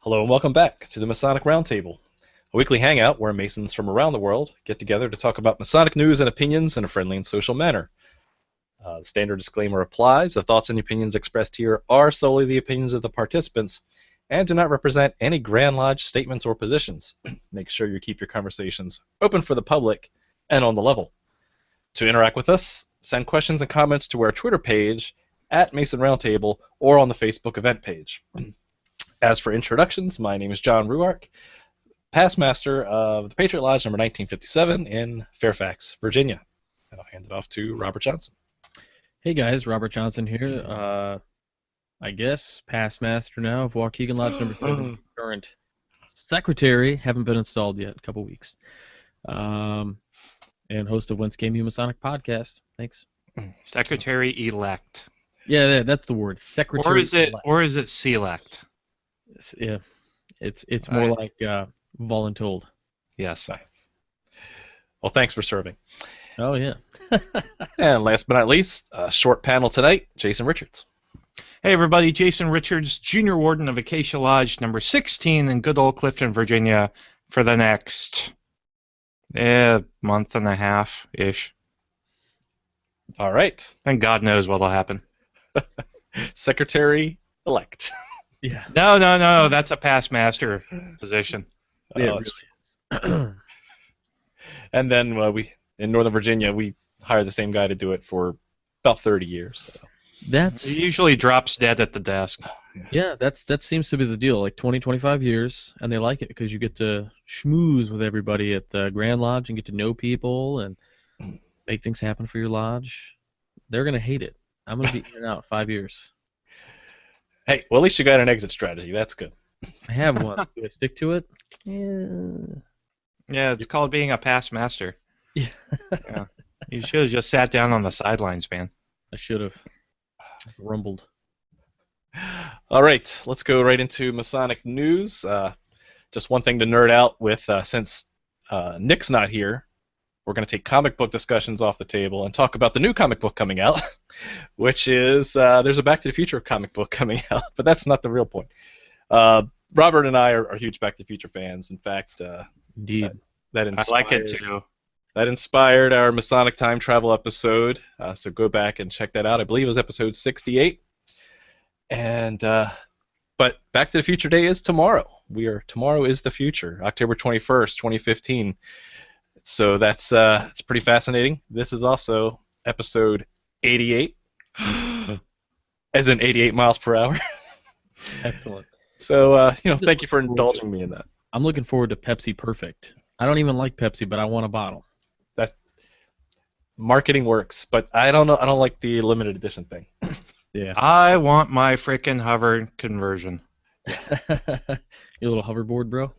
Hello and welcome back to the Masonic Roundtable, a weekly hangout where Masons from around the world get together to talk about Masonic news and opinions in a friendly and social manner. The standard disclaimer applies. The thoughts and opinions expressed here are solely the opinions of the participants and do not represent any Grand Lodge statements or positions. Make sure you keep your conversations open for the public and on the level. To interact with us, send questions and comments to our Twitter page at Mason Roundtable or on the Facebook event page. As for introductions, my name is John Ruark, past master of the Patriot Lodge number 1957 in Fairfax, Virginia. And I'll hand it off to Robert Johnson. Hey guys, Robert Johnson here. I guess past master now of Waukegan Lodge number 7, current secretary, haven't been installed yet, a couple weeks. And host of Whence Came You Masonic podcast. Thanks. Secretary-elect. Yeah, that's the word. Secretary. Or is it select? Yeah, it's more like voluntold. Yes. Nice. Well, thanks for serving. Oh yeah. And last but not least, a short panel tonight, Jason Richards. Hey everybody, Jason Richards, Junior Warden of Acacia Lodge number 16 in good old Clifton, Virginia for the next month and a half-ish. All right. And God knows what'll happen. Secretary-elect. Yeah. No, that's a past master position. Yeah, it really is. And then in Northern Virginia, we hire the same guy to do it for about 30 years. So. He usually drops dead at the desk. Yeah, that seems to be the deal. Like 20, 25 years, and they like it because you get to schmooze with everybody at the Grand Lodge and get to know people and make things happen for your lodge. They're gonna hate it. I'm gonna be in and out 5 years. Hey, well, at least you got an exit strategy. That's good. I have one. Do I stick to it? Yeah, it's called being a past master. Yeah. Yeah. You should have just sat down on the sidelines, man. I should have. Rumbled. All right, let's go right into Masonic news. Just one thing to nerd out with, since Nick's not here, we're going to take comic book discussions off the table and talk about the new comic book coming out, which is, there's a Back to the Future comic book coming out, but that's not the real point. Robert and I are huge Back to the Future fans. In fact, Indeed. That I inspired, like it too. That inspired our Masonic time travel episode, so go back and check that out. I believe it was episode 68. And but Back to the Future Day is tomorrow. Tomorrow is the future, October 21st, 2015. So that's it's pretty fascinating. This is also episode 88, as in 88 miles per hour. Excellent. So thank you for indulging me in that. I'm looking forward to Pepsi Perfect. I don't even like Pepsi, but I want a bottle. That marketing works, but I don't know. I don't like the limited edition thing. Yeah. I want my frickin' hover conversion. Your little hoverboard, bro?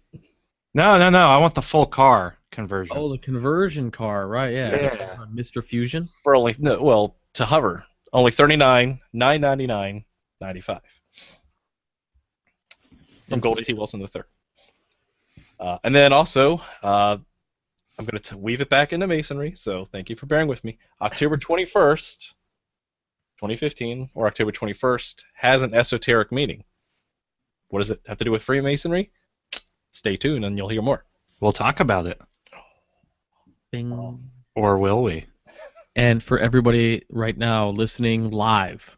No. I want the full car conversion. Oh, the conversion car, right? Yeah. Mr. Fusion. For only to hover only $39,999.95 from Goldie T. Wilson III. And then also, I'm going to weave it back into Masonry, so thank you for bearing with me. October 21st, 2015, or October 21st, has an esoteric meaning. What does it have to do with Freemasonry? Stay tuned and you'll hear more. We'll talk about it. Bing. Or will we? And for everybody right now listening live,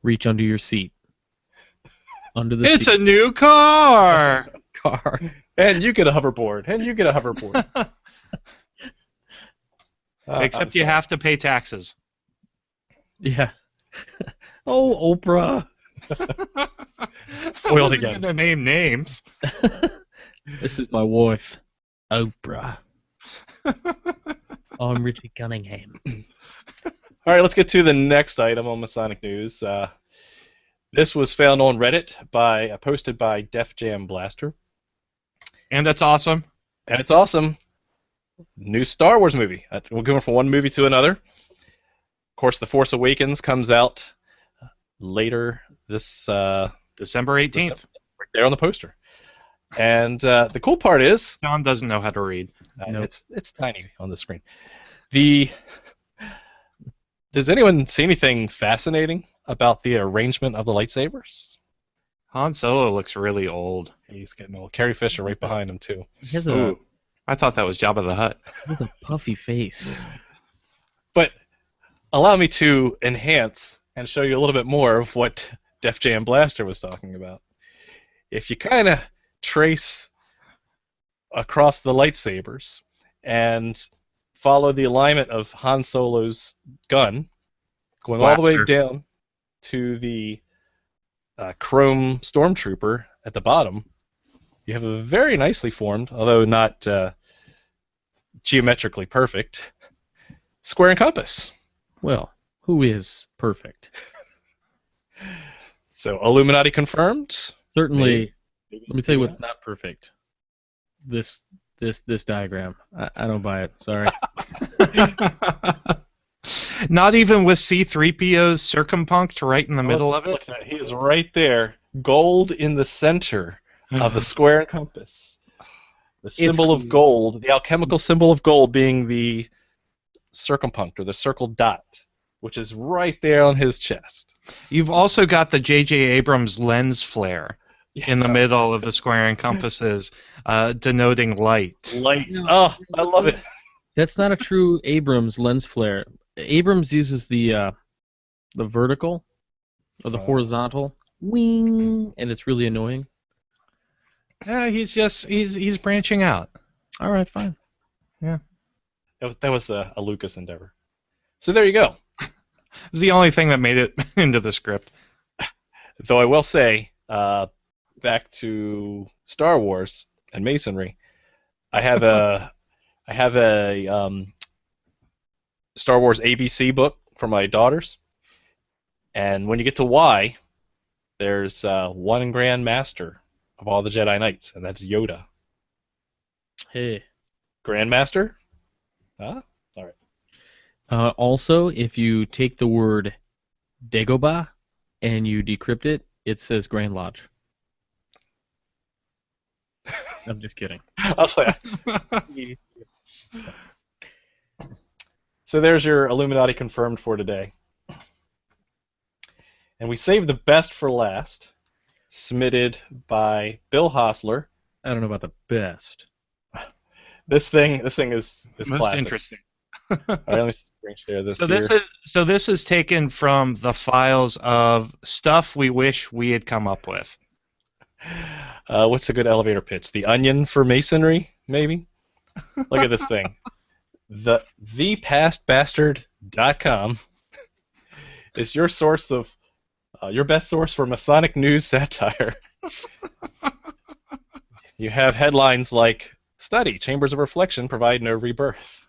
reach under your seat. Under the It's seat. a new car! Car. And you get a hoverboard. Except you have to pay taxes. Yeah. Oh, Oprah. Foiled again. To name names. This is my wife, Oprah. I'm Richie Cunningham. All right, let's get to the next item on Masonic News. This was found on Reddit posted by Def Jam Blaster. And that's awesome. And it's awesome. New Star Wars movie. We're going from one movie to another. Of course, The Force Awakens comes out later this December 18th. Right there on the poster. And the cool part is... John doesn't know how to read. Nope. It's tiny on the screen. Does anyone see anything fascinating about the arrangement of the lightsabers? Han Solo looks really old. He's getting old. Carrie Fisher right behind him too. He has a, Ooh, I thought that was Jabba the Hutt. he has a puffy face. But allow me to enhance and show you a little bit more of what Def Jam Blaster was talking about. If you kind of trace across the lightsabers and follow the alignment of Han Solo's gun, going all the way Blaster. down to the chrome stormtrooper at the bottom, you have a very nicely formed, although not geometrically perfect, square and compass. Well, who is perfect? So Illuminati confirmed. Certainly. Maybe Let me tell you what's not perfect. This diagram. I don't buy it. Sorry. Not even with C-3PO's circumpunct right in the middle of Look it? at that. He is right there. Gold in the center of the square and compass. The symbol of gold, the alchemical symbol of gold being the circumpunct, or the circle dot, which is right there on his chest. You've also got the J.J. Abrams lens flare in the Yes. middle of the square and compasses, denoting light. Light. Oh, I love it. That's not a true Abrams lens flare. Abrams uses the vertical or the horizontal wing, and it's really annoying. Yeah, he's branching out. All right, fine. That was a Lucas endeavor. So there you go. It was the only thing that made it into the script. Though I will say, back to Star Wars and Masonry, I have a Star Wars ABC book for my daughters, and when you get to Y, there's one Grand Master of all the Jedi Knights, and that's Yoda. Hey. Grand Master? Huh? All right. Also, if you take the word Dagobah and you decrypt it, it says Grand Lodge. I'm just kidding. I'll say. So there's your Illuminati confirmed for today. And we saved the best for last, submitted by Bill Hostler. I don't know about the best. This thing is Most classic. interesting. All right, let me screen share this So here. this is taken from the files of stuff we wish we had come up with. What's a good elevator pitch? The Onion for Masonry, maybe? Look at this thing. Thepastbastard.com is your source of your best source for Masonic news satire. You have headlines like "Study: Chambers of Reflection provide no rebirth."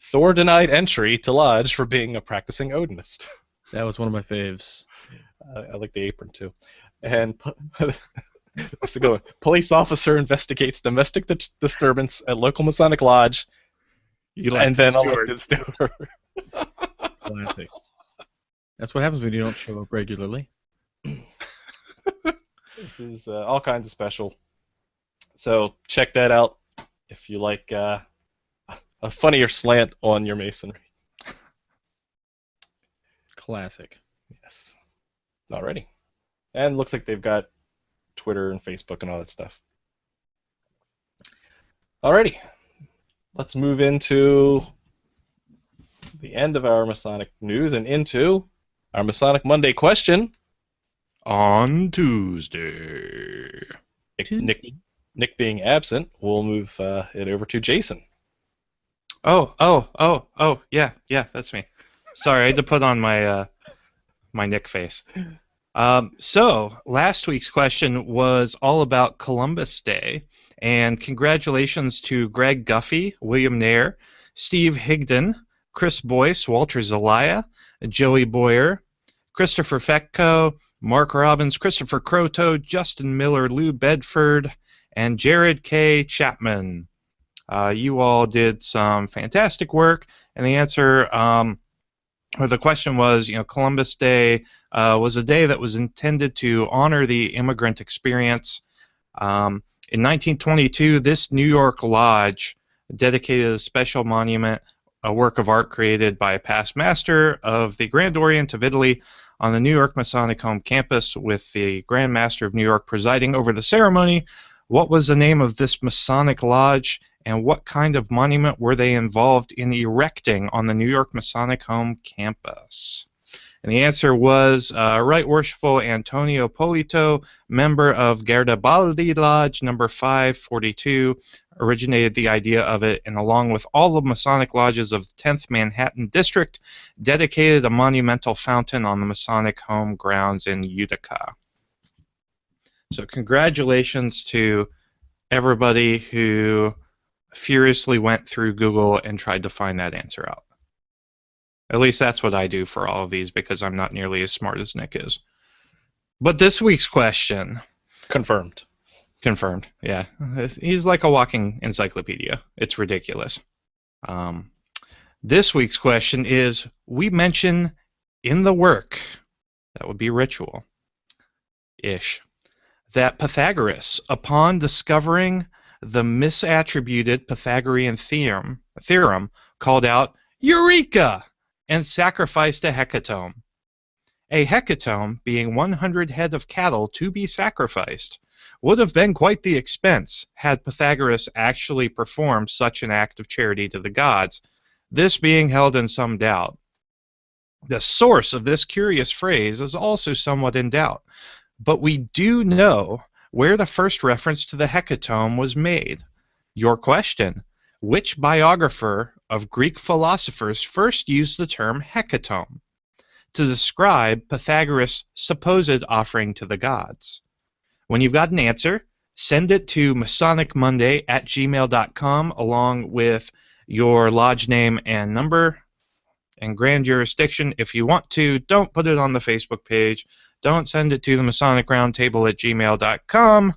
Thor denied entry to lodge for being a practicing Odinist. That was one of my faves. I like the apron too. And this is going. Police officer investigates domestic disturbance at local Masonic lodge. And then elected steward. Classic. That's what happens when you don't show up regularly. This is all kinds of special. So check that out if you like a funnier slant on your Masonry. Classic. Yes. Alrighty. And looks like they've got Twitter and Facebook and all that stuff. Alrighty. Let's move into the end of our Masonic news and into our Masonic Monday question. On Tuesday. Nick being absent, we'll move it over to Jason. Oh, yeah, that's me. Sorry, I had to put on my my Nick face. So, last week's question was all about Columbus Day, and congratulations to Greg Guffey, William Nair, Steve Higdon, Chris Boyce, Walter Zelaya, Joey Boyer, Christopher Fetko, Mark Robbins, Christopher Croto, Justin Miller, Lou Bedford, and Jared K. Chapman. You all did some fantastic work, and the answer, or the question was, Columbus Day was a day that was intended to honor the immigrant experience. In 1922, this New York lodge dedicated a special monument, a work of art created by a past master of the Grand Orient of Italy, on the New York Masonic Home campus with the Grand Master of New York presiding over the ceremony. What was the name of this Masonic lodge, and what kind of monument were they involved in erecting on the New York Masonic Home campus? And the answer was Right Worshipful Antonio Polito, member of Garibaldi Lodge number 542, originated the idea of it, and along with all the Masonic lodges of the 10th Manhattan District, dedicated a monumental fountain on the Masonic home grounds in Utica. So congratulations to everybody who furiously went through Google and tried to find that answer out. At least that's what I do for all of these, because I'm not nearly as smart as Nick is. But this week's question... Confirmed. Confirmed, yeah. He's like a walking encyclopedia. It's ridiculous. This week's question is, we mention in the work, that would be ritual-ish, that Pythagoras, upon discovering the misattributed Pythagorean theorem, called out, "Eureka!" and sacrificed a hecatomb. A hecatomb, being 100 head of cattle to be sacrificed, would have been quite the expense had Pythagoras actually performed such an act of charity to the gods, this being held in some doubt. The source of this curious phrase is also somewhat in doubt, but we do know where the first reference to the hecatomb was made. Your question: which biographer of Greek philosophers first used the term hecatomb to describe Pythagoras' supposed offering to the gods? When you've got an answer, send it to masonicmonday@gmail.com along with your lodge name and number and grand jurisdiction. If you want to, don't put it on the Facebook page. Don't send it to the Masonic Roundtable at gmail.com.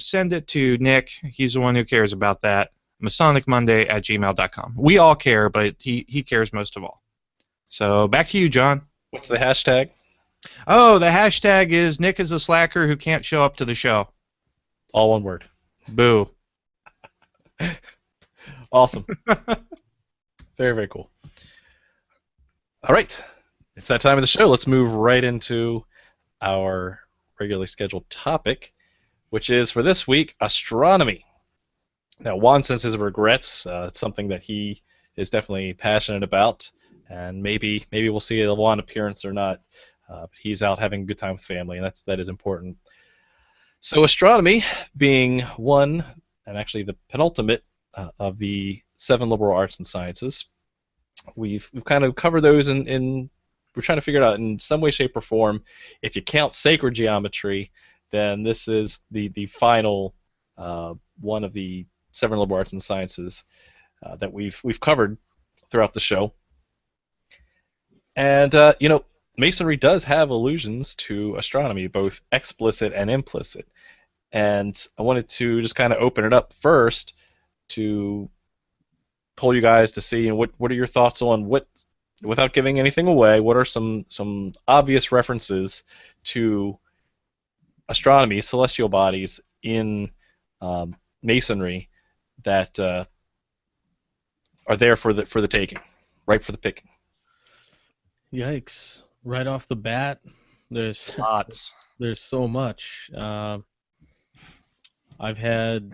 Send it to Nick. He's the one who cares about that. MasonicMonday@gmail.com. We all care, but he cares most of all. So back to you, John. What's the hashtag? Oh, the hashtag is Nick is a slacker who can't show up to the show. All one word. Boo. Awesome. Very, very cool. All right. It's that time of the show. Let's move right into our regularly scheduled topic, which is, for this week, astronomy. Now, Juan says his regrets. It's something that he is definitely passionate about, and maybe we'll see a Juan appearance or not. But he's out having a good time with family, and that is important. So astronomy being one, and actually the penultimate of the 7 liberal arts and sciences, we've kind of covered those in we're trying to figure it out in some way, shape, or form. If you count sacred geometry, then this is the final one of the 7 liberal arts and sciences that we've covered throughout the show. And Masonry does have allusions to astronomy, both explicit and implicit. And I wanted to just kind of open it up first to pull you guys to see what are your thoughts on what, without giving anything away, what are some obvious references to astronomy, celestial bodies in Masonry that are there for the taking, ripe for the picking. Yikes. Right off the bat, there's Lots. there's so much. I've had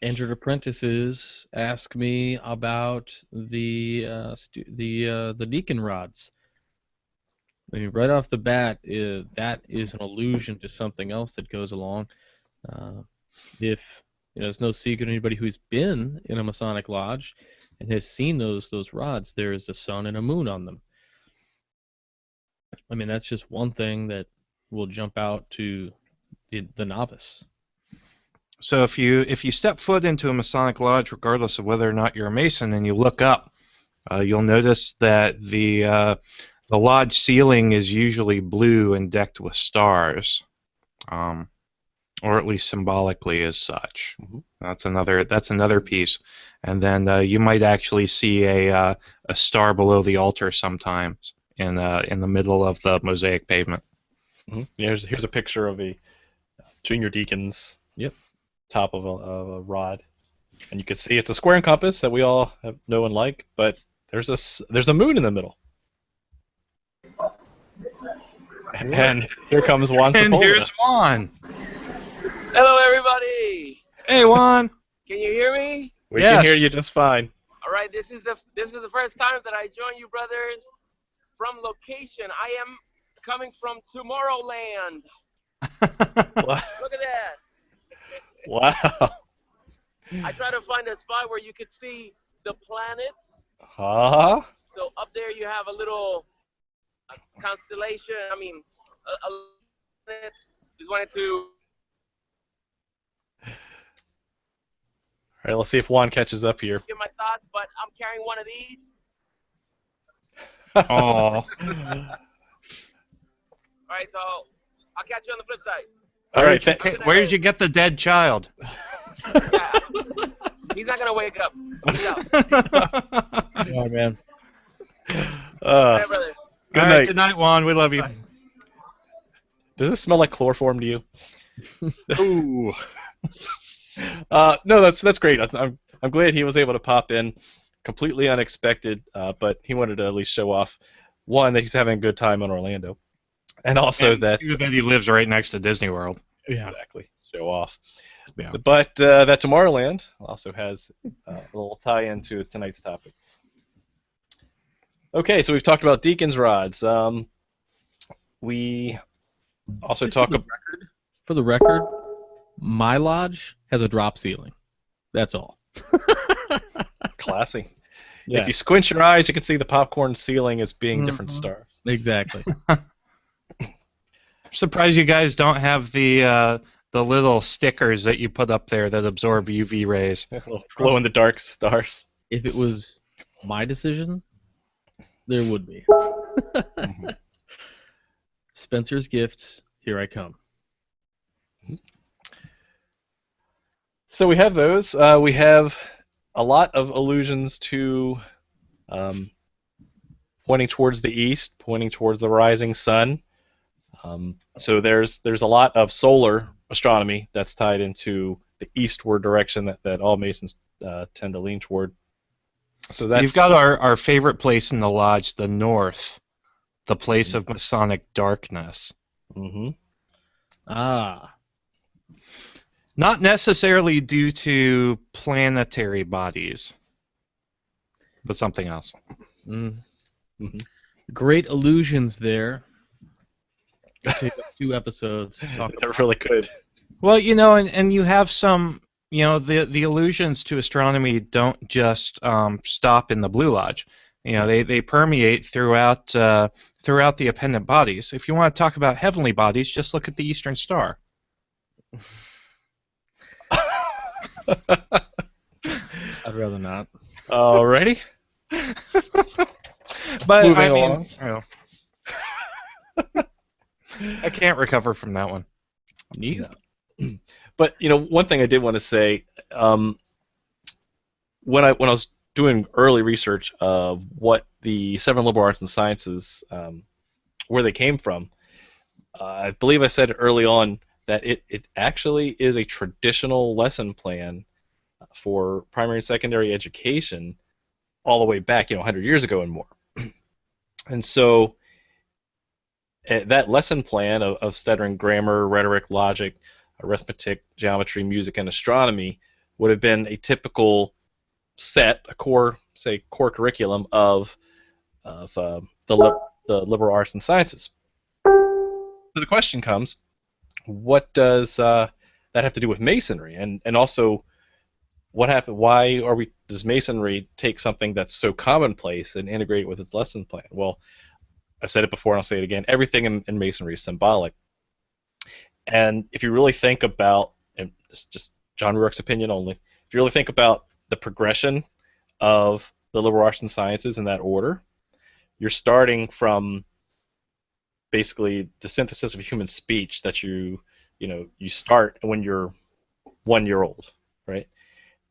entered apprentices ask me about the deacon rods. I mean, right off the bat, that is an allusion to something else that goes along. It's no secret to anybody who's been in a Masonic lodge and has seen those rods. There is a sun and a moon on them. I mean, that's just one thing that will jump out to the novice. So if you step foot into a Masonic lodge, regardless of whether or not you're a Mason, and you look up, you'll notice that the lodge ceiling is usually blue and decked with stars, or at least symbolically as such. Mm-hmm. That's another piece, and then you might actually see a star below the altar sometimes in the middle of the mosaic pavement. Mm-hmm. Here's a picture of a junior deacon's top of a rod, and you can see it's a square and compass that we all know and like, but there's a moon in the middle. And here comes Juan And Sepulveda. here's Juan. Hello, everybody. Hey, Juan. Can you hear me? We Yes. can hear you just fine. All right. This is the first time that I join you, brothers, from location. I am coming from Tomorrowland. Wow. Look at that. Wow. I try to find a spot where you could see the planets. Uh-huh. So up there you have a little constellation. I mean, a planets. Just wanted to. All right, let's see if Juan catches up here. Give my thoughts, but I'm carrying one of these. Oh. All right, so I'll catch you on the flip side. All right. Where did you get the dead child? Yeah. He's not gonna wake up. He's out. Oh, man. Yeah, brothers. Good All night. right, good night, Juan. We love you. Does this smell like chloroform to you? Ooh. No, that's great. I'm glad he was able to pop in, completely unexpected. But he wanted to at least show off, one, that he's having a good time in Orlando, and also And that two, that he lives right next to Disney World. Yeah. exactly show off. Yeah. But that Tomorrowland also has a little tie-in to tonight's topic. Okay, so we've talked about Deacon's rods. We also talk about. For the record, my lodge has a drop ceiling. That's all. Classy. Yeah. If you squint your eyes, you can see the popcorn ceiling as being different Mhm. stars. Exactly. I'm surprised you guys don't have the little stickers that you put up there that absorb UV rays. Little glow-in-the-dark stars. If it was my decision, there would be. Mhm. Spencer's Gifts, here I come. So we have those. We have a lot of allusions to pointing towards the east, pointing towards the rising sun. So there's a lot of solar astronomy that's tied into the eastward direction that all Masons tend to lean toward. So that's You've got our favorite place in the lodge, the north, the place of Masonic darkness. Mhm. Ah. Not necessarily due to planetary bodies, but something else. Mm. Mhm. Great illusions there. Take up 2 episodes. to talk That really could. Well, and you have some, the allusions to astronomy don't just stop in the Blue Lodge. They permeate throughout the appendant bodies. If you want to talk about heavenly bodies, just look at the Eastern Star. I'd rather not. Alrighty. But Moving I mean, along. I can't recover from that one. Neither. But one thing I did want to say, when I was doing early research of what the 7 liberal arts and sciences, where they came from, I believe I said early on that it actually is a traditional lesson plan for primary and secondary education all the way back, 100 years ago and more. And so that lesson plan of studying grammar, rhetoric, logic, arithmetic, geometry, music, and astronomy would have been a typical set, a core curriculum of the liberal arts and sciences. So the question comes, what does that have to do with Masonry, and also what happened? Why does Masonry take something that's so commonplace and integrate it with its lesson plan? Well, I've said it before and I'll say it again. Everything in Masonry is symbolic. And if you really think about, and it's just John Ruick's opinion only, if you really think about the progression of the liberal arts and sciences in that order, you're starting from basically the synthesis of human speech that you start when you're 1 year old, right?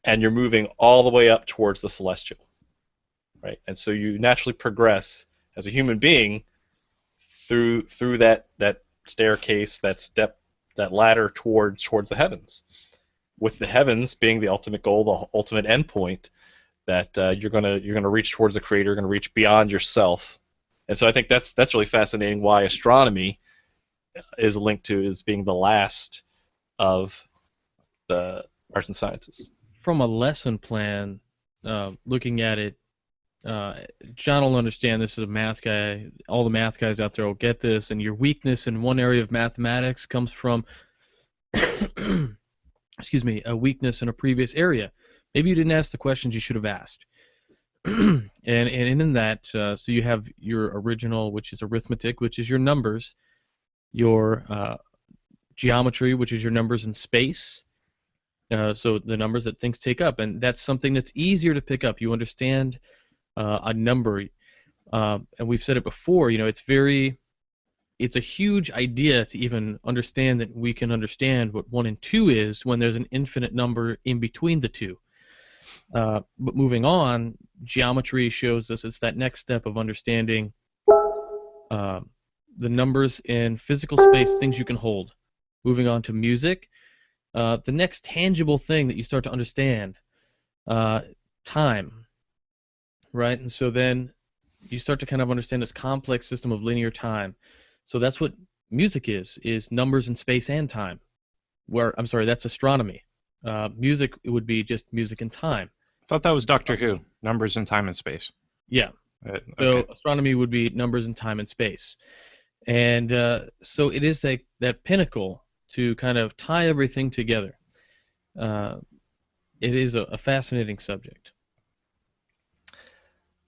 And you're moving all the way up towards the celestial, right? And so you naturally progress as a human being through that staircase, that step, that ladder towards the heavens, with the heavens being the ultimate goal, the ultimate endpoint that you're gonna reach towards the Creator, you're gonna reach beyond yourself. And so I think that's really fascinating. Why astronomy is linked to as being the last of the arts and sciences. From a lesson plan, looking at it, John will understand this as a math guy. All the math guys out there will get this. And your weakness in one area of mathematics comes from, excuse me, a weakness in a previous area. Maybe you didn't ask the questions you should have asked. and in that, so you have your original, which is arithmetic, which is your numbers, your geometry, which is your numbers in space, so the numbers that things take up, and that's something that's easier to pick up. You understand a number, and we've said it before. It's a huge idea to even understand that we can understand what 1 and 2 is when there's an infinite number in between the two. But moving on, geometry shows us it's that next step of understanding the numbers in physical space, things you can hold. Moving on to music, the next tangible thing that you start to understand, time, right? And so then you start to kind of understand this complex system of linear time. So that's what music is numbers in space and time. I'm sorry, that's astronomy. Music, it would be just music and time. I thought that was Doctor Who, numbers in time and space. Yeah. Okay. So astronomy would be numbers in time and space. And so it is that pinnacle to kind of tie everything together. It is a fascinating subject.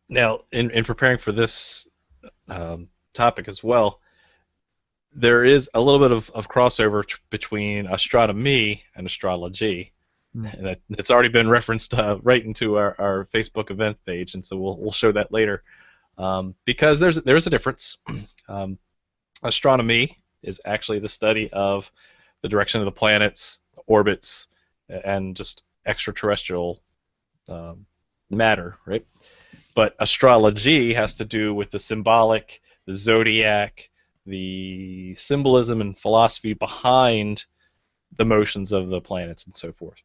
Now, in preparing for this topic as well, there is a little bit of crossover between astronomy and astrology. And it's already been referenced right into our Facebook event page, and so we'll show that later. Because there's a difference. Astronomy is actually the study of the direction of the planets, orbits, and just extraterrestrial matter, right? But astrology has to do with the symbolic, the zodiac, the symbolism and philosophy behind the motions of the planets and so forth.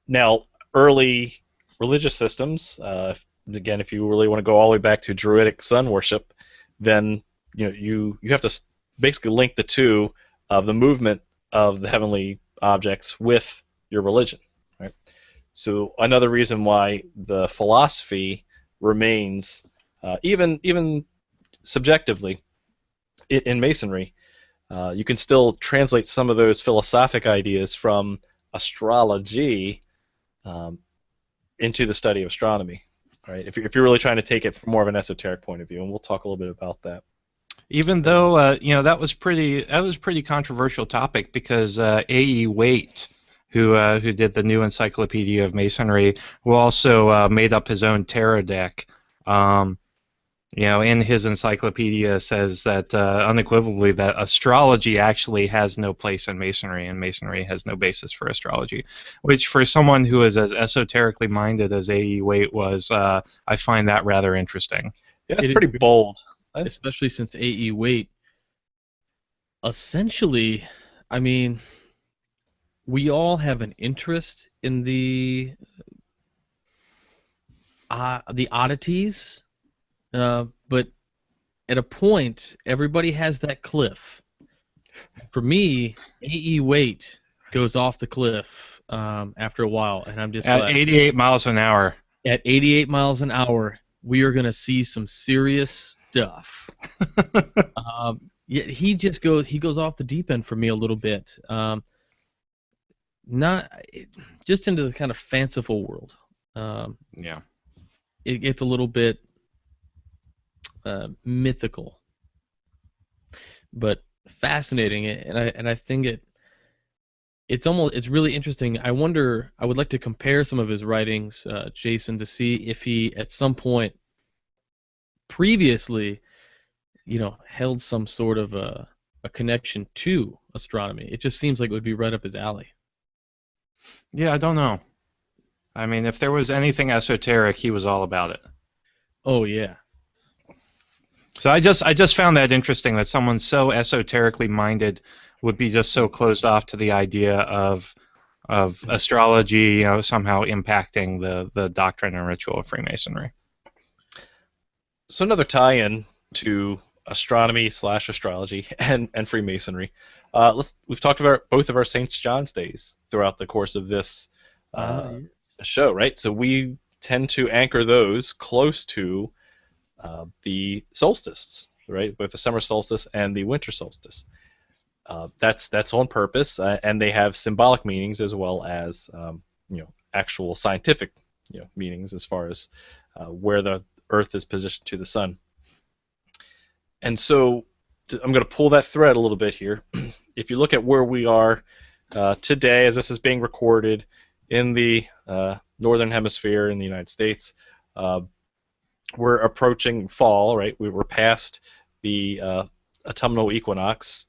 Now, early religious systems, again, if you really want to go all the way back to Druidic sun worship, then you have to basically link the two of the movement of the heavenly objects with your religion, right? So another reason why the philosophy remains, even subjectively, in Masonry, you can still translate some of those philosophic ideas from astrology into the study of astronomy, right? If you're really trying to take it from more of an esoteric point of view, and we'll talk a little bit about that. Even though that was pretty controversial topic, because A.E. Waite, who did the New Encyclopedia of Masonry, who also made up his own tarot deck, in his encyclopedia says that unequivocally that astrology actually has no place in Masonry, and Masonry has no basis for astrology, which for someone who is as esoterically minded as A.E. Waite was, I find that rather interesting. Yeah, it's pretty bold. Especially since A.E. Waite, essentially, I mean, we all have an interest in the oddities, but at a point, everybody has that cliff. For me, A.E. Waite goes off the cliff after a while, and I'm just at like, 88 miles an hour. At 88 miles an hour, we are going to see some serious stuff. Yeah, he goes off the deep end for me a little bit. Not just into the kind of fanciful world. Yeah, it gets a little bit mythical, but fascinating, and I think it's really interesting. I would like to compare some of his writings, Jason, to see if he at some point previously, held some sort of a connection to astronomy. It just seems like it would be right up his alley. Yeah, I don't know. I mean, if there was anything esoteric, he was all about it. Oh yeah. So I just found that interesting that someone so esoterically minded would be just so closed off to the idea of astrology, somehow impacting the doctrine and ritual of Freemasonry. So another tie-in to astronomy / astrology and Freemasonry. We've talked about both of our St. John's days throughout the course of this Yes. show, right? So we tend to anchor those close to the solstices, right? Both the summer solstice and the winter solstice. That's on purpose, and they have symbolic meanings as well as actual scientific meanings as far as where the Earth is positioned to the sun. And so I'm going to pull that thread a little bit here. If you look at where we are today, as this is being recorded in the northern hemisphere in the United States, we're approaching fall, right? We were past the autumnal equinox,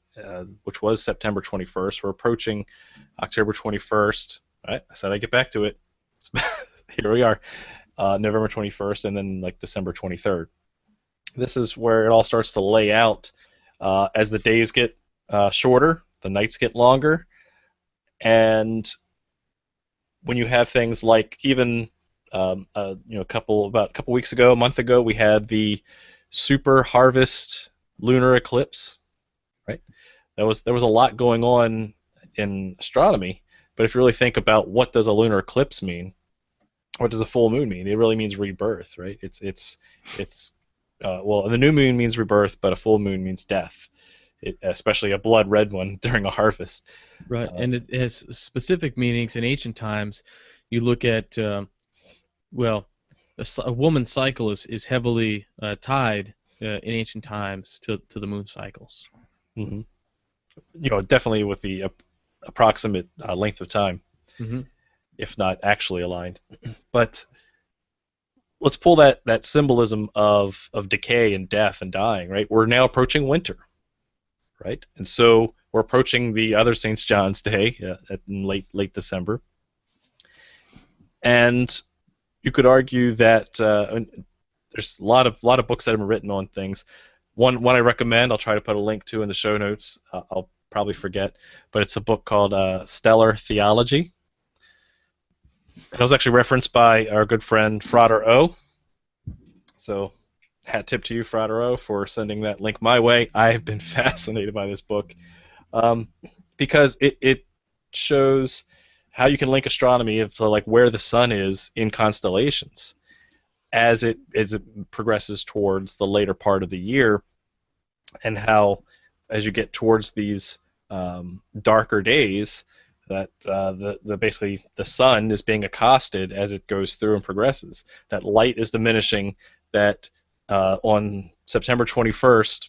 which was September 21st. We're approaching October 21st. All right, I said I'd get back to it. Here we are, November 21st, and then like December 23rd. This is where it all starts to lay out as the days get shorter, the nights get longer, and when you have things like even about a couple weeks ago, a month ago, we had the super harvest lunar eclipse, right? There was a lot going on in astronomy, but if you really think about what does a lunar eclipse mean, what does a full moon mean? It really means rebirth, right? Well, the new moon means rebirth, but a full moon means death, especially a blood red one during a harvest. Right, and it has specific meanings in ancient times. You look at, a woman's cycle is heavily tied in ancient times to the moon cycles. Mm-hmm. Definitely with the approximate length of time, mm-hmm. if not actually aligned. But let's pull that symbolism of decay and death and dying, right? We're now approaching winter, right? And so we're approaching the other St. John's Day in late December. And you could argue that there's a lot of books that have been written on things. One I recommend, I'll try to put a link to in the show notes. I'll probably forget, but it's a book called Stellar Theology. And it was actually referenced by our good friend Frater O. So, hat tip to you, Frater O, for sending that link my way. I have been fascinated by this book because it shows how you can link astronomy to like where the sun is in constellations as it progresses towards the later part of the year, and how as you get towards these darker days, that basically the sun is being accosted as it goes through and progresses. That light is diminishing. That on September 21st,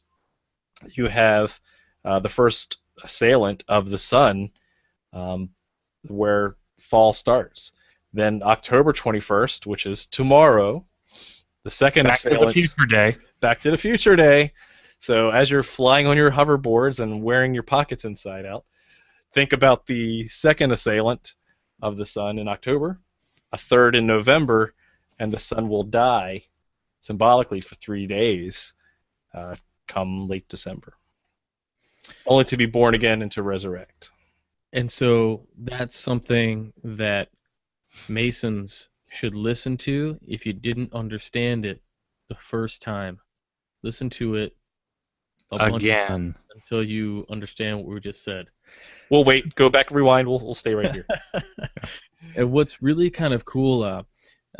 you have the first assailant of the sun, where fall starts. Then October 21st, which is tomorrow, the second assailant. Back to the future day. Back to the future day. So as you're flying on your hoverboards and wearing your pockets inside out, think about the second assailant of the sun in October, a third in November, and the sun will die symbolically for 3 days come late December, only to be born again and to resurrect. And so that's something that Masons should listen to. If you didn't understand it the first time, listen to it again until you understand what we just said. We'll wait. Go back, rewind. We'll stay right here. And what's really kind of cool, I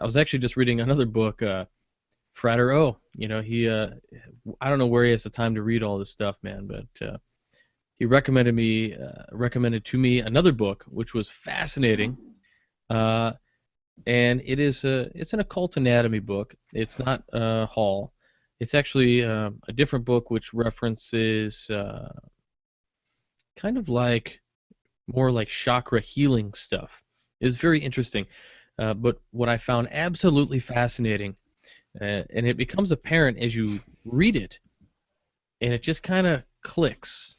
was actually just reading another book, Frater O. He I don't know where he has the time to read all this stuff, man, but he recommended to me another book which was fascinating, and it's an occult anatomy book. It's not Hall. It's actually a different book which references kind of like more like chakra healing stuff. It's very interesting, but what I found absolutely fascinating, and it becomes apparent as you read it, and it just kind of clicks.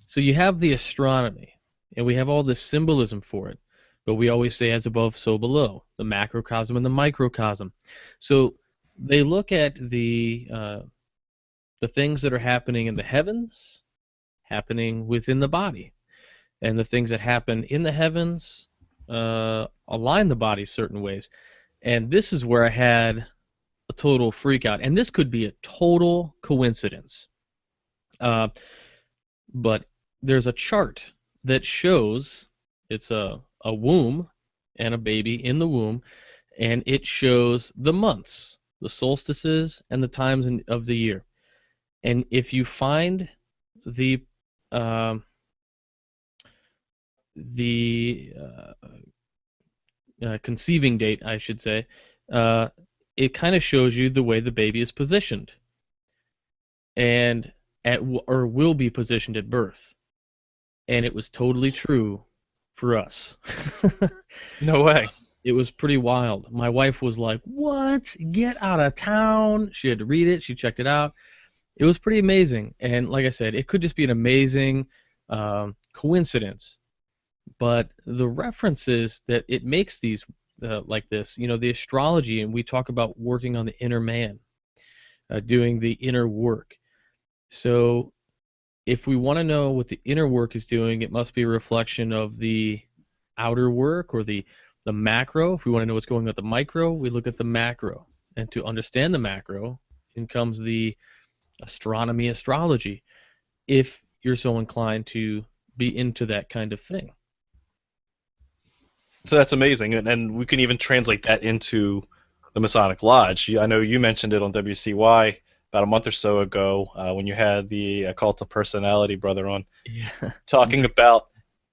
So you have the astronomy, and we have all this symbolism for it, but we always say as above, so below, the macrocosm and the microcosm. So they look at the things that are happening in the heavens, happening within the body, and the things that happen in the heavens align the body certain ways. And this is where I had a total freak out, and this could be a total coincidence. But there's a chart that shows it's a womb and a baby in the womb, and it shows the months, the solstices, and the times of the year. And if you find the uh, conceiving date, I should say, it kind of shows you the way the baby is positioned, and or will be positioned at birth. And it was totally true for us. No way. It was pretty wild. My wife was like, "What? Get out of town." She had to read it. She checked it out. It was pretty amazing. And like I said, it could just be an amazing coincidence. But the references that it makes these like this, the astrology, and we talk about working on the inner man, doing the inner work. So if we want to know what the inner work is doing, it must be a reflection of the outer work, or the macro. If we want to know what's going on with the micro, we look at the macro. And to understand the macro, in comes the astronomy, astrology, if you're so inclined to be into that kind of thing. So that's amazing, and we can even translate that into the Masonic Lodge. I know you mentioned it on WCY about a month or so ago when you had the Cult of Personality brother on, talking about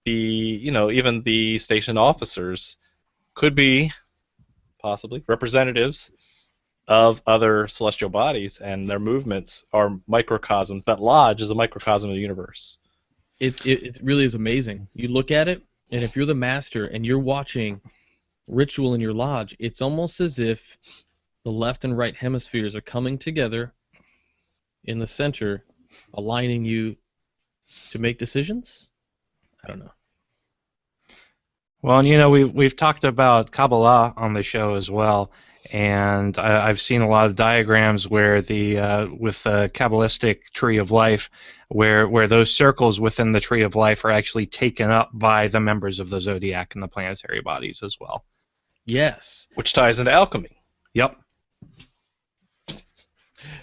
the, even the station officers could be possibly representatives of other celestial bodies, and their movements are microcosms. That lodge is a microcosm of the universe. It really is amazing. You look at it, and if you're the master and you're watching ritual in your lodge, it's almost as if the left and right hemispheres are coming together in the center, aligning you to make decisions. I don't know. Well, and we've talked about Kabbalah on the show as well, and I've seen a lot of diagrams where with the Kabbalistic tree of life, where those circles within the tree of life are actually taken up by the members of the zodiac and the planetary bodies as well. Yes. Which ties into alchemy. Yep.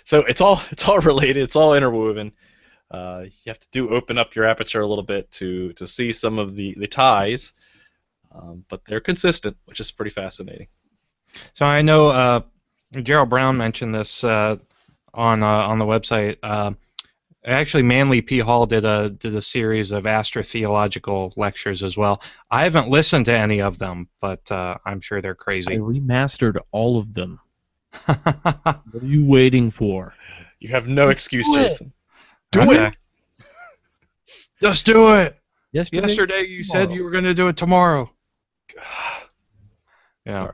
So it's all related. It's all interwoven. You have to open up your aperture a little bit to see some of the ties, but they're consistent, which is pretty fascinating. So I know Gerald Brown mentioned this on the website. Actually, Manly P. Hall did a series of astrotheological lectures as well. I haven't listened to any of them, but I'm sure they're crazy. I remastered all of them. What are you waiting for? You have no excuse, Jason. Do it! Just do it! Yesterday you said you were going to do it tomorrow. Yeah.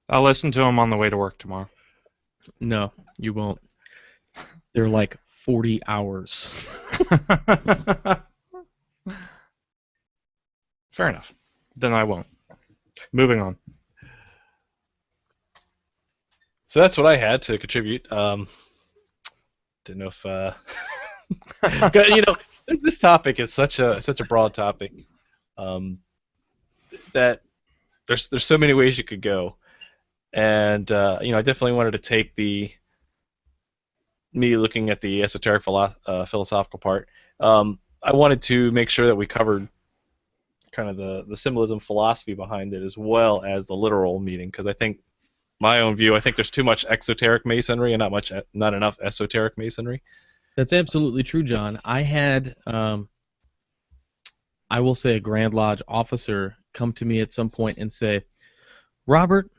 I'll listen to them on the way to work tomorrow. No, you won't. They're like 40 hours. Fair enough. Then I won't. Moving on. So that's what I had to contribute. Didn't know if this topic is such a broad topic that there's so many ways you could go, and I definitely wanted to take me looking at the esoteric philosophical part. I wanted to make sure that we covered kind of the symbolism philosophy behind it as well as the literal meaning, because I think my own view, I think there's too much exoteric masonry and not enough esoteric masonry. That's absolutely true, John. I had, I will say, a Grand Lodge officer come to me at some point and say, "Robert,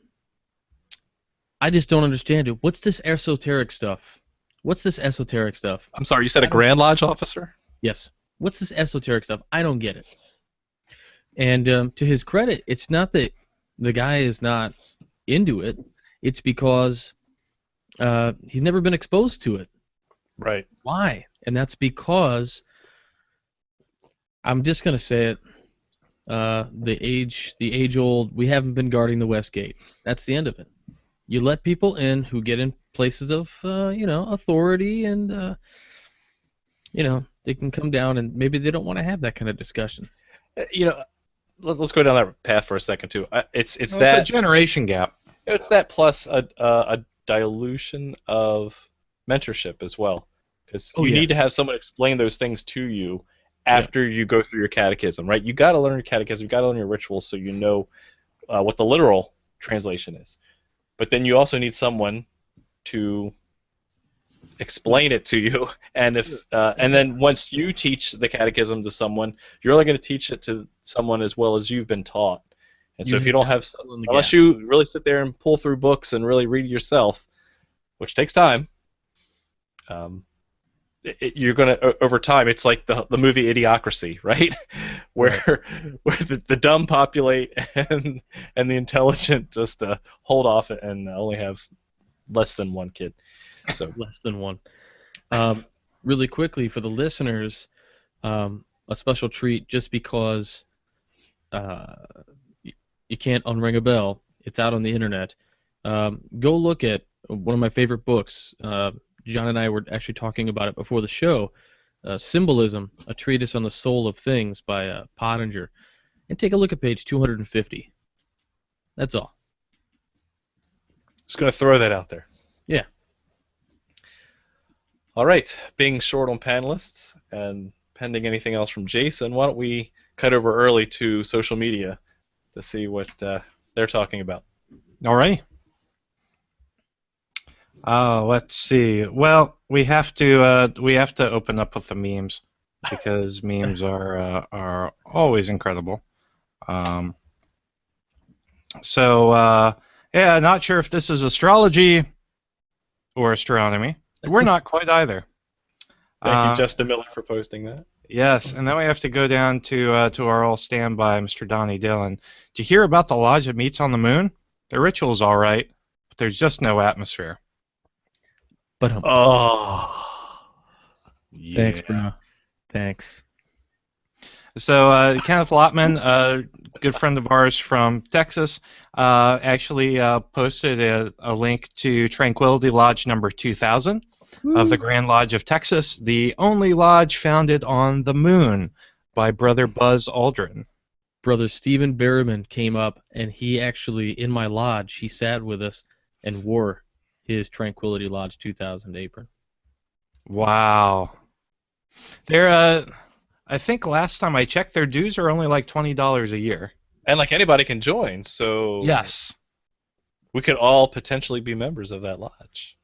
I just don't understand it. What's this esoteric stuff? What's this esoteric stuff?" I'm sorry, you said a Grand Lodge officer? Yes. "What's this esoteric stuff? I don't get it." And to his credit, it's not that the guy is not into it. It's because he's never been exposed to it. Right. Why? And that's because, I'm just going to say it, the age old, we haven't been guarding the West Gate. That's the end of it. You let people in who get in places of authority, and they can come down, and maybe they don't want to have that kind of discussion. Let's go down that path for a second too. It's a generation gap. It's that plus a dilution of mentorship as well. because Oh, you need to yes. have someone explain those things to you after you go through your catechism, right? You got to learn your catechism, you got to learn your rituals, so you know what the literal translation is. But then you also need someone to explain it to you, and then once you teach the catechism to someone, you're only going to teach it to someone as well as you've been taught. And so if you don't have, unless you really sit there and pull through books and really read yourself, which takes time, you're going to, over time, it's like the movie Idiocracy, right? where the dumb populate and the intelligent just hold off and only have less than one kid. So less than one. Really quickly for the listeners, a special treat just because you can't unring a bell. It's out on the internet. Go look at one of my favorite books. John and I were actually talking about it before the show. Symbolism, a treatise on the soul of things by Pottinger. And take a look at page 250. That's all. Just going to throw that out there. Yeah. All right. Being short on panelists and pending anything else from Jason, why don't we cut over early to social media to see what they're talking about. All right. Let's see. Well, we have to open up with the memes because memes are always incredible. Yeah, not sure if this is astrology or astronomy. We're not quite either. Thank you, Justin Miller, for posting that. Yes, and then we have to go down to our old standby, Mr. Donnie Dillon. Did you hear about the lodge that meets on the moon? The ritual's all right, but there's just no atmosphere. But Yeah. Thanks, bro. Thanks. So Kenneth Lotman, a good friend of ours from Texas, actually posted a link to Tranquility Lodge number 2000 of the Grand Lodge of Texas, the only lodge founded on the moon by Brother Buzz Aldrin. Brother Stephen Berriman came up, and he actually, in my lodge, he sat with us and wore his Tranquility Lodge 2000 apron. Wow. I think last time I checked, their dues are only like $20 a year. And like anybody can join, so yes, we could all potentially be members of that lodge.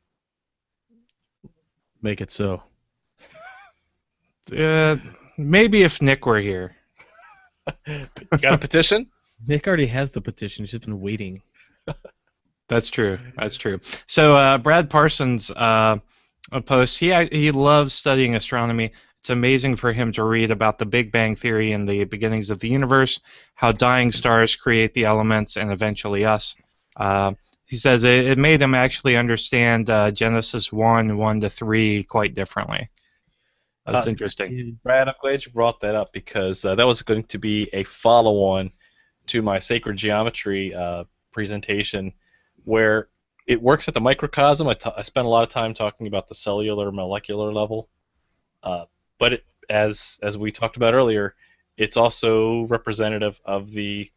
Make it so. Maybe if Nick were here. You got a petition? Nick already has the petition. He's just been waiting. That's true. That's true. So Brad Parsons posts. He loves studying astronomy. It's amazing for him to read about the Big Bang Theory and the beginnings of the universe, how dying stars create the elements and eventually us. He says it made him actually understand Genesis 1:1-3 quite differently. That's interesting. Brad, I'm glad you brought that up because that was going to be a follow-on to my sacred geometry presentation where it works at the microcosm. I spent a lot of time talking about the cellular, molecular level. But as we talked about earlier, it's also representative of the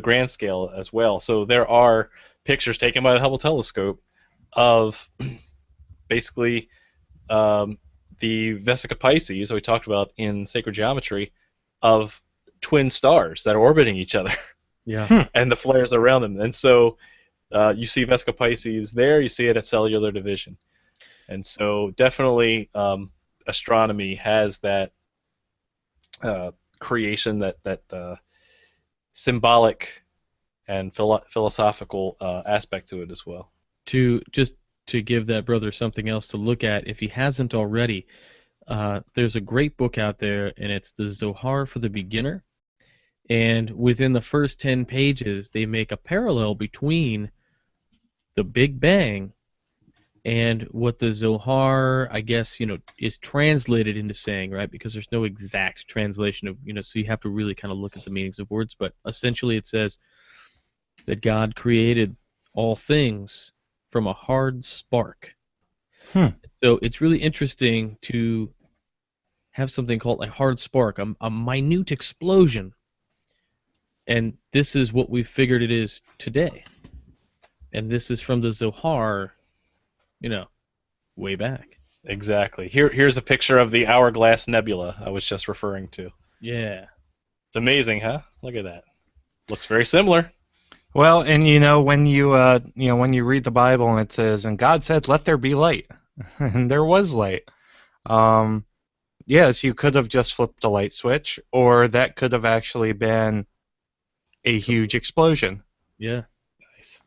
grand scale as well. So there are pictures taken by the Hubble telescope of basically the Vesica Pisces that we talked about in sacred geometry of twin stars that are orbiting each other. Yeah. And the flares around them. And so you see Vesica Pisces there, you see it at cellular division. And so definitely astronomy has that creation, that symbolic and philosophical aspect to it as well. To give that brother something else to look at, if he hasn't already, there's a great book out there, and it's the Zohar for the Beginner. And within the first 10 pages, they make a parallel between the Big Bang and what the Zohar, I guess, is translated into saying, right? Because there's no exact translation of, so you have to really kind of look at the meanings of words. But essentially it says that God created all things from a hard spark. So it's really interesting to have something called a hard spark, a minute explosion. And this is what we figured it is today. And this is from the Zohar, way back. Exactly. Here's a picture of the Hourglass Nebula I was just referring to. Yeah. It's amazing, huh? Look at that. Looks very similar. Well, and when when you read the Bible and it says, "And God said, let there be light," and there was light. Yes, you could have just flipped a light switch, or that could have actually been a huge explosion. Yeah. Nice.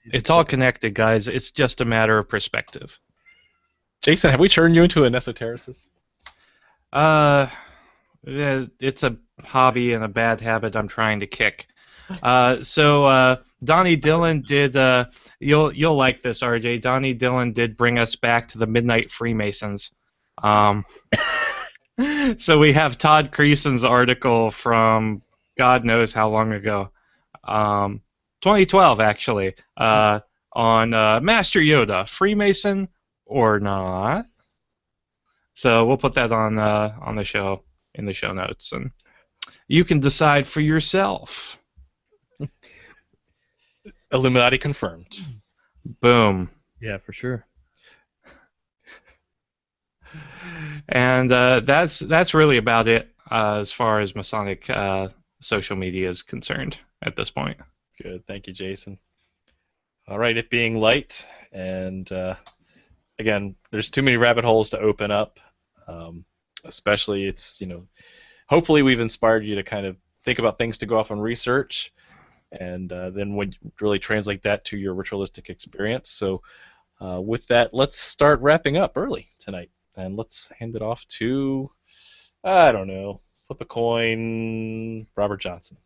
It's all connected, guys. It's just a matter of perspective. Jason, have we turned you into an esotericist? It's a hobby and a bad habit I'm trying to kick. So Donnie Dillon did. You'll like this, RJ. Donnie Dillon did bring us back to the Midnight Freemasons. So we have Todd Creason's article from God knows how long ago, 2012 actually, on Master Yoda, Freemason or not. So we'll put that on the show in the show notes, and you can decide for yourself. Illuminati confirmed. Boom. Yeah, for sure. And that's really about it as far as Masonic social media is concerned at this point. Good. Thank you, Jason. All right, it being light, and again, there's too many rabbit holes to open up. Especially, it's hopefully we've inspired you to kind of think about things to go off and research, and then when you really translate that to your ritualistic experience. So with that, let's start wrapping up early tonight, and let's hand it off to, I don't know, flip a coin, Robert Johnson.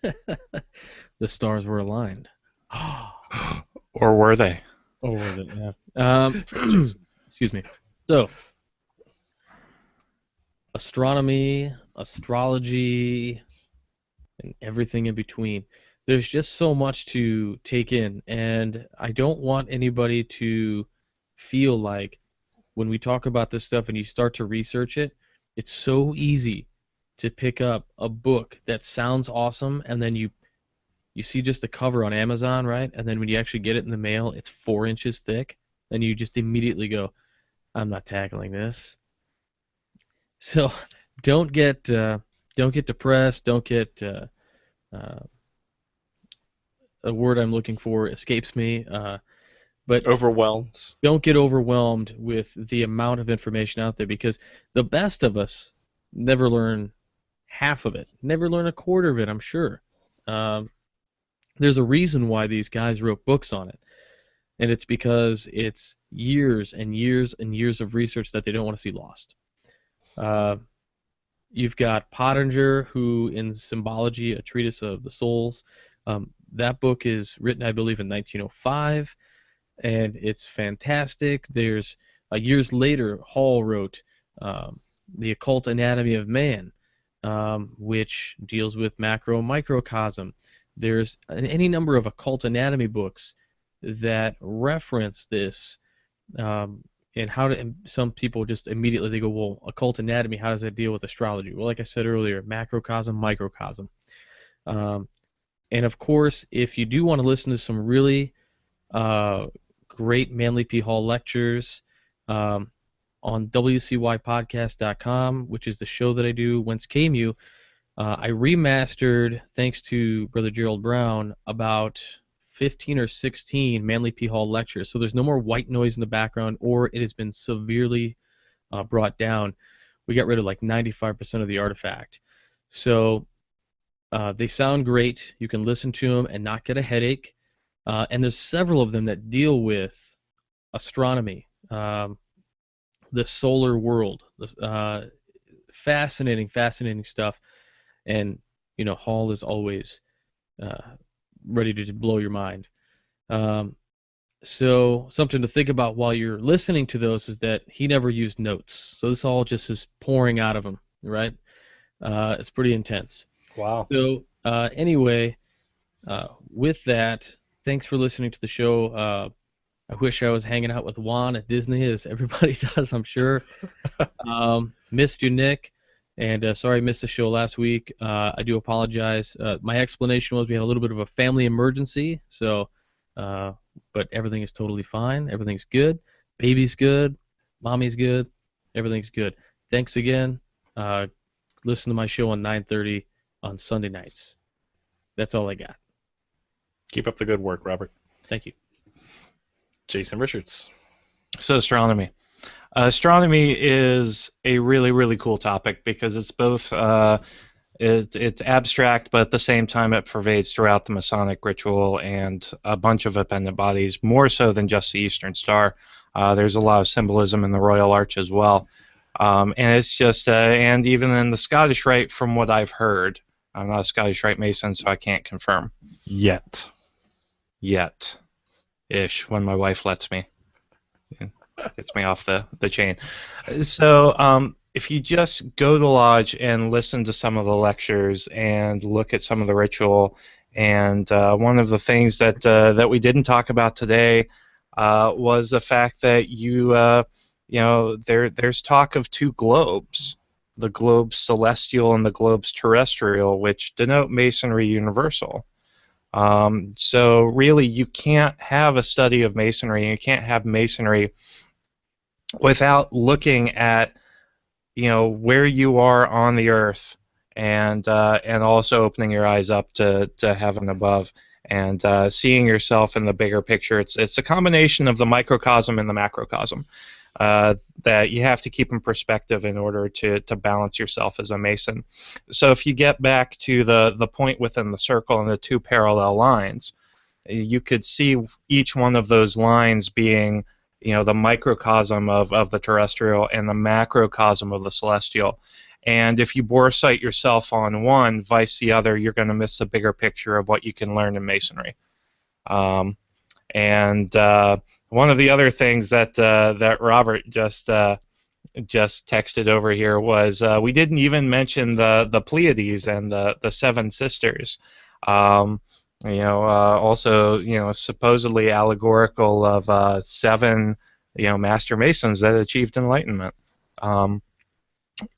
The stars were aligned. Or were they? Oh, was it? Yeah. Excuse me. So, astronomy, astrology, and everything in between. There's just so much to take in, and I don't want anybody to feel like when we talk about this stuff and you start to research it, it's so easy to pick up a book that sounds awesome, and then you see just the cover on Amazon, right? And then when you actually get it in the mail, it's 4 inches thick, and you just immediately go, I'm not tackling this. So don't get depressed. Don't get a word I'm looking for escapes me. But Overwhelmed. don't get overwhelmed with the amount of information out there, because the best of us never learn half of it, never learn a quarter of it, I'm sure. There's a reason why these guys wrote books on it, and it's because it's years and years and years of research that they don't want to see lost. You've got Pottinger, who in Symbology, a treatise of the souls, that book is written, I believe, in 1905, and it's fantastic. There's years later, Hall wrote The Occult Anatomy of Man, which deals with macro and microcosm. There's any number of occult anatomy books that reference this, and how to. And some people just immediately they go, well, occult anatomy, how does that deal with astrology? Well, like I said earlier, macrocosm, microcosm. And of course, if you do want to listen to some really great Manly P. Hall lectures on WCYpodcast.com, which is the show that I do, Whence Came You, I remastered, thanks to Brother Gerald Brown, about 15 or 16 Manly P. Hall lectures. So there's no more white noise in the background, or it has been severely brought down. We got rid of like 95% of the artifact. So they sound great. You can listen to them and not get a headache. And there's several of them that deal with astronomy, the solar world, fascinating stuff. And Hall is always ready to blow your mind. So something to think about while you're listening to those is that he never used notes. So this all just is pouring out of him, right? It's pretty intense. Wow. So anyway, with that, thanks for listening to the show. I wish I was hanging out with Juan at Disney, as everybody does, I'm sure. Missed you, Nick, and sorry I missed the show last week. I do apologize. My explanation was we had a little bit of a family emergency, so but everything is totally fine. Everything's good. Baby's good. Mommy's good. Everything's good. Thanks again. Listen to my show on 9:30 on Sunday nights. That's all I got. Keep up the good work, Robert. Thank you. Jason Richards. So astronomy. Astronomy is a really, really cool topic because it's both it's abstract, but at the same time it pervades throughout the Masonic ritual and a bunch of appendant bodies, more so than just the Eastern Star. There's a lot of symbolism in the Royal Arch as well. And it's just, and even in the Scottish Rite, from what I've heard, I'm not a Scottish Rite Mason, so I can't confirm. Yet. Ish, when my wife lets me. Gets me off the chain. So if you just go to Lodge and listen to some of the lectures and look at some of the ritual, and one of the things that we didn't talk about today was the fact that there's talk of two globes, the globe celestial and the globes terrestrial, which denote Masonry universal. So really, you can't have a study of Masonry, you can't have Masonry without looking at where you are on the earth, and also opening your eyes up to heaven above, and seeing yourself in the bigger picture. It's a combination of the microcosm and the macrocosm that you have to keep in perspective in order to balance yourself as a Mason. So if you get back to the point within the circle and the two parallel lines, you could see each one of those lines being the microcosm of the terrestrial and the macrocosm of the celestial. And if you bore sight yourself on one, vice the other, you're going to miss the bigger picture of what you can learn in Masonry. And one of the other things that Robert just texted over here was we didn't even mention the Pleiades and the Seven Sisters. Also, supposedly allegorical of seven, Master Masons that achieved enlightenment.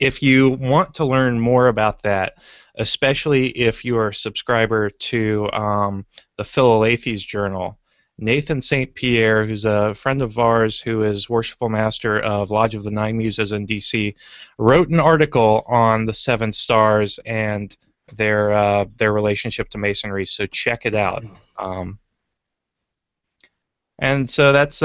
If you want to learn more about that, especially if you are a subscriber to the Philalethes Journal, Nathan St. Pierre, who's a friend of ours who is Worshipful Master of Lodge of the Nine Muses in D.C., wrote an article on the Seven Stars and their relationship to Masonry, so check it out. And so that's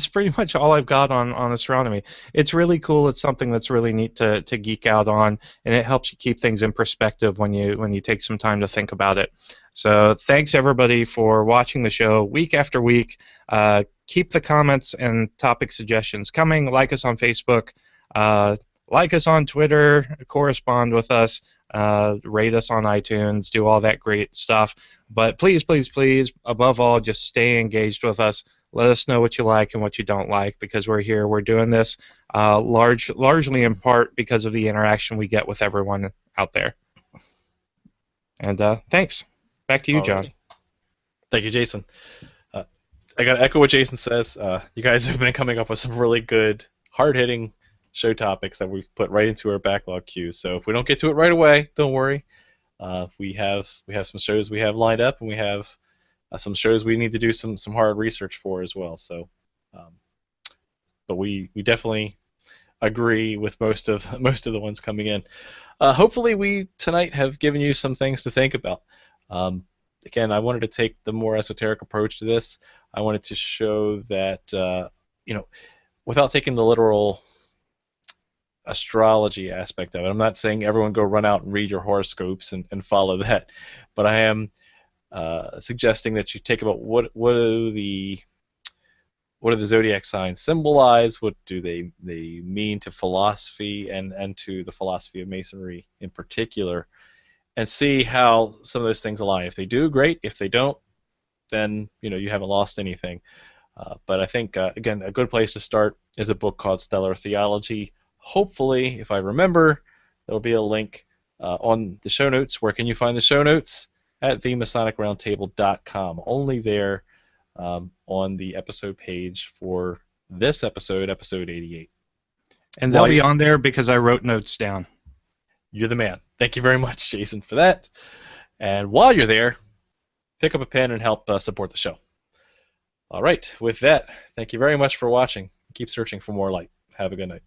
pretty much all I've got on astronomy. It's really cool. It's something that's really neat to geek out on, and it helps you keep things in perspective when you take some time to think about it. So thanks everybody for watching the show week after week. Keep the comments and topic suggestions coming. Like us on Facebook. Like us on Twitter. Correspond with us. Rate us on iTunes. Do all that great stuff. But please, please, please, above all, just stay engaged with us. Let us know what you like and what you don't like, because we're here. We're doing this largely in part because of the interaction we get with everyone out there. And thanks. Back to you, John. Thank you, Jason. I got to echo what Jason says. You guys have been coming up with some really good, hard-hitting show topics that we've put right into our backlog queue. So if we don't get to it right away, don't worry. We have some shows we have lined up, and we have some shows we need to do some hard research for as well. So, but we definitely agree with most of the ones coming in. Hopefully, we tonight have given you some things to think about. Again, I wanted to take the more esoteric approach to this. I wanted to show that without taking the literal astrology aspect of it. I'm not saying everyone go run out and read your horoscopes and follow that, but I am suggesting that you take about what do the zodiac signs symbolize, what do they mean to philosophy and to the philosophy of Masonry in particular, and see how some of those things align. If they do, great. If they don't, then you haven't lost anything. But I think again, a good place to start is a book called Stellar Theology. Hopefully, if I remember, there'll be a link on the show notes. Where can you find the show notes? At theMasonicRoundtable.com. Only there on the episode page for this episode, episode 88. And they'll be on there because I wrote notes down. You're the man. Thank you very much, Jason, for that. And while you're there, pick up a pen and help support the show. All right, with that, thank you very much for watching. Keep searching for more light. Have a good night.